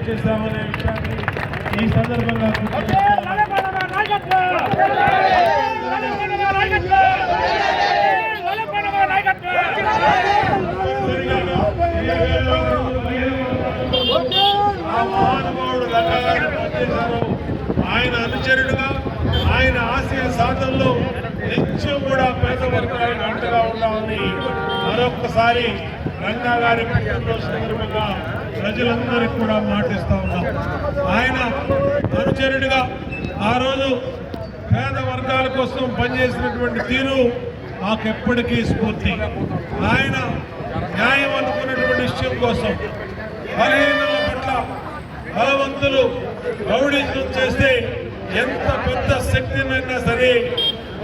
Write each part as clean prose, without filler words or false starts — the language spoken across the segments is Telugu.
చేస్తామనే విషయాన్ని ఈ సందర్భంగా మహానుభావుడు రంగారెడ్డి పనిచేశారు. ఆయన అనుచరుడుగా ఆయన ఆశయ సాధనలో నిత్యం కూడా పేద వర్గాలకు అంటగా ఉండాలని మరొక్కసారి రంగా గారి పుట్టినరోజు సందర్భంగా ప్రజలందరికీ కూడా మాటిస్తా ఉన్నాం. ఆయన అనుచరుడిగా ఆ రోజు పేద వర్గాల కోసం పనిచేసినటువంటి తీరు మాకెప్పటికీ స్ఫూర్తి. ఆయన న్యాయం అనుకున్నటువంటి విషయం కోసం బలహీనుల పట్ల బలవంతులు రౌడీజం చేస్తే ఎంత పెద్ద శక్తినైనా సరే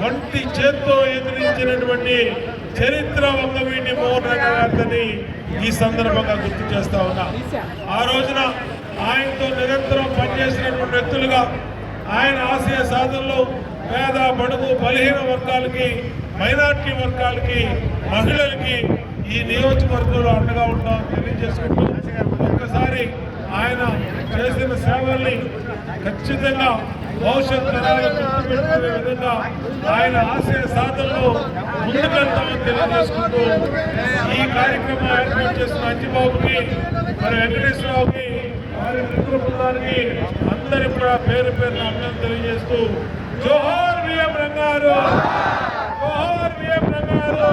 వంటి చేత్తో ఎదిరించినటువంటి చరిత్ర వంగవీటి మోహన్ గారిని ఈ సందర్భంగా గుర్తు చేస్తా ఉన్నా. ఆ రోజున ఆయనతో నిరంతరం పనిచేసినటువంటి వ్యక్తులుగా ఆయన ఆశయ సాధనలో పేద బడుగు బలహీన వర్గాలకి మైనార్టీ వర్గాలకి మహిళలకి ఈ నియోజకవర్గంలో అండగా ఉంటామని తెలియజేసుకుంటూ ఒక్కసారి ఆయన చేసిన సేవల్ని ఖచ్చితంగా భవిష్యత్ తరాలకు గుర్తుపెట్టుకునే విధంగా ఆయన ఆశయ సాధనలో ముందుకెళ్తామని తెలియజేసుకుంటూ ఈ కార్యక్రమం ఏర్పాటు చేసిన అంజిబాబుకి మరి వెంకటేశ్వరరావుకి వారి మిత్ర బృందానికి అందరి కూడా పేరు పేరున అభినందన తెలియజేస్తూ జోహార్ విఎం రంగారు, జోహార్ విఎం రంగారు.